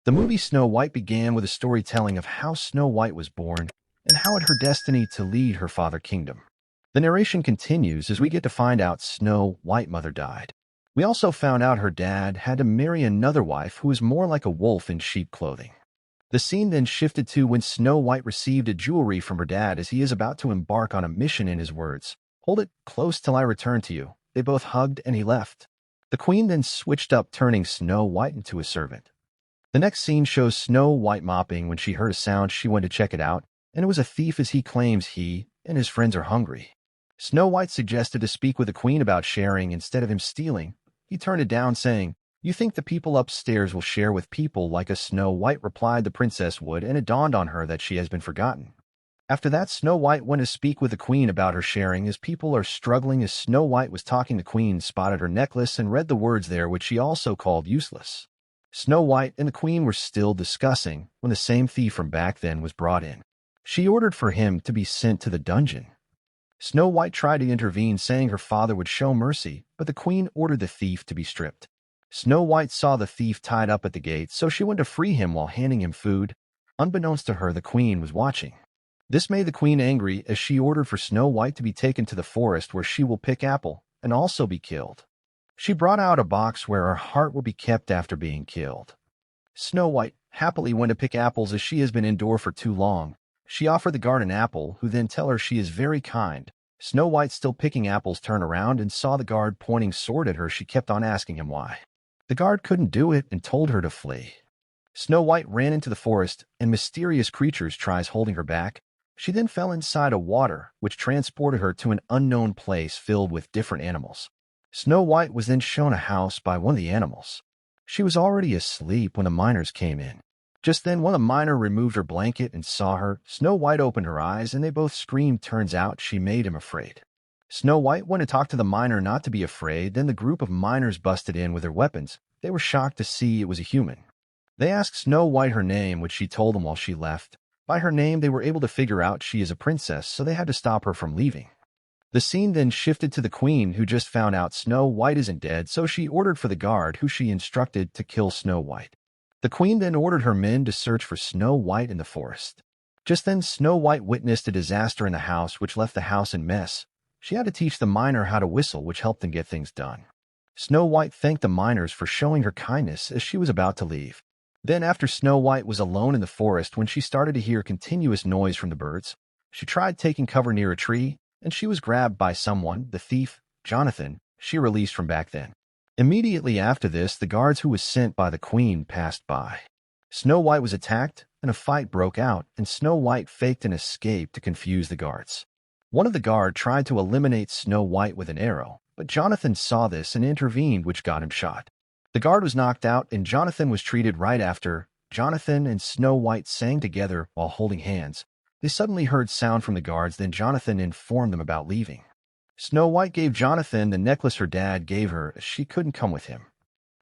The movie Snow White began with a storytelling of how Snow White was born and how it her destiny to lead her father kingdom. The narration continues as we get to find out Snow White's mother died. We also found out her dad had to marry another wife who was more like a wolf in sheep clothing. The scene then shifted to when Snow White received a jewelry from her dad as he is about to embark on a mission. In his words, "Hold it close till I return to you." They both hugged and he left. The queen then switched up, turning Snow White into a servant. The next scene shows Snow White mopping when she heard a sound. She went to check it out, and it was a thief as he claims he and his friends are hungry. Snow White suggested to speak with the queen about sharing instead of him stealing. He turned it down, saying, "You think the people upstairs will share with people like us?" Snow White replied the princess would, and it dawned on her that she has been forgotten. After that, Snow White went to speak with the queen about her sharing as people are struggling. As Snow White was talking, the queen spotted her necklace and read the words there, which she also called useless. Snow White and the queen were still discussing when the same thief from back then was brought in. She ordered for him to be sent to the dungeon. Snow White tried to intervene, saying her father would show mercy, but the queen ordered the thief to be stripped. Snow White saw the thief tied up at the gate, so she went to free him while handing him food. Unbeknownst to her, the queen was watching. This made the queen angry as she ordered for Snow White to be taken to the forest where she will pick apple and also be killed. She brought out a box where her heart will be kept after being killed. Snow White happily went to pick apples as she has been indoor for too long. She offered the guard an apple, who then tell her she is very kind. Snow White, still picking apples, turned around and saw the guard pointing sword at her. She kept on asking him why. The guard couldn't do it and told her to flee. Snow White ran into the forest and mysterious creatures tries holding her back. She then fell inside a water, which transported her to an unknown place filled with different animals. Snow White was then shown a house by one of the animals. She was already asleep when the miners came in. Just then, one of the miners removed her blanket and saw her. Snow White opened her eyes and they both screamed. Turns out she made him afraid. Snow White went to talk to the miner not to be afraid. Then the group of miners busted in with their weapons. They were shocked to see it was a human. They asked Snow White her name, which she told them while she left. By her name, they were able to figure out she is a princess, so they had to stop her from leaving. The scene then shifted to the queen, who just found out Snow White isn't dead, so she ordered for the guard, who she instructed to kill Snow White. The queen then ordered her men to search for Snow White in the forest. Just then, Snow White witnessed a disaster in the house, which left the house in mess. She had to teach the miner how to whistle, which helped them get things done. Snow White thanked the miners for showing her kindness as she was about to leave. Then, after Snow White was alone in the forest when she started to hear continuous noise from the birds, she tried taking cover near a tree, and she was grabbed by someone, the thief, Jonathan, she released from back then. Immediately after this, the guards who was sent by the queen passed by. Snow White was attacked, and a fight broke out, and Snow White faked an escape to confuse the guards. One of the guards tried to eliminate Snow White with an arrow, but Jonathan saw this and intervened, which got him shot. The guard was knocked out, and Jonathan was treated right after. Jonathan and Snow White sang together while holding hands. They suddenly heard sound from the guards, then Jonathan informed them about leaving. Snow White gave Jonathan the necklace her dad gave her as she couldn't come with him.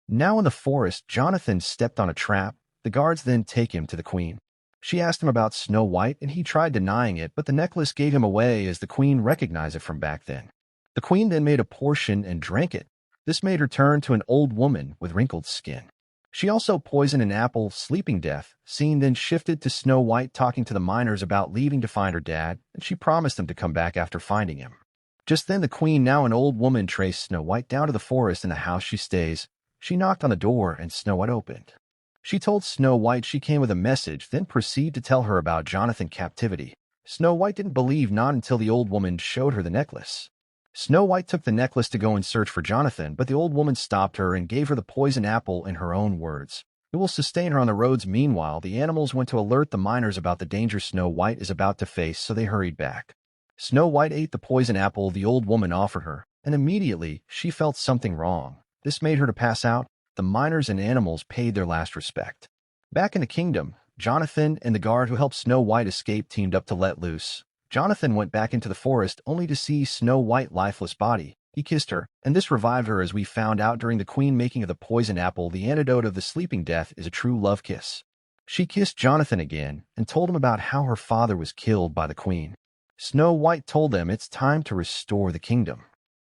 Now in the forest, Jonathan stepped on a trap. The guards then take him to the queen. She asked him about Snow White, and he tried denying it, but the necklace gave him away as the queen recognized it from back then. The queen then made a portion and drank it. This made her turn to an old woman with wrinkled skin. She also poisoned an apple, sleeping death. Scene then shifted to Snow White talking to the miners about leaving to find her dad, and she promised them to come back after finding him. Just then the queen, now an old woman, traced Snow White down to the forest in the house she stays. She knocked on the door and Snow White opened. She told Snow White she came with a message, then proceeded to tell her about Jonathan's captivity. Snow White didn't believe not until the old woman showed her the necklace. Snow White took the necklace to go and search for Jonathan, but the old woman stopped her and gave her the poison apple in her own words. It will sustain her on the roads. Meanwhile, the animals went to alert the miners about the danger Snow White is about to face, so they hurried back. Snow White ate the poison apple the old woman offered her, and immediately she felt something wrong. This made her to pass out. The miners and animals paid their last respect. Back in the kingdom, Jonathan and the guard who helped Snow White escape teamed up to let loose. Jonathan went back into the forest only to see Snow White's lifeless body. He kissed her, and this revived her, as we found out during the queen making of the poison apple. The antidote of the sleeping death is a true love kiss. She kissed Jonathan again and told him about how her father was killed by the queen. Snow White told them it's time to restore the kingdom.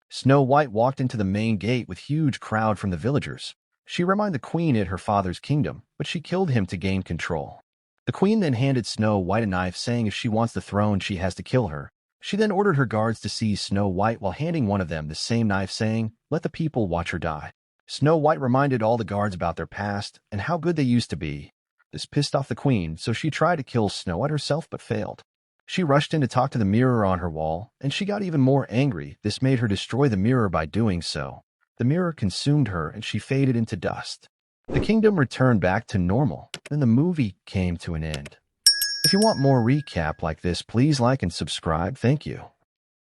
Snow White walked into the main gate with huge crowd from the villagers. She reminded the queen at her father's kingdom, but she killed him to gain control. The queen then handed Snow White a knife, saying if she wants the throne, she has to kill her. She then ordered her guards to seize Snow White while handing one of them the same knife, saying, "Let the people watch her die." Snow White reminded all the guards about their past and how good they used to be. This pissed off the queen, so she tried to kill Snow White herself but failed. She rushed in to talk to the mirror on her wall, and she got even more angry. This made her destroy the mirror by doing so. The mirror consumed her, and she faded into dust. The kingdom returned back to normal, then the movie came to an end. If you want more recap like this, please like and subscribe. Thank you.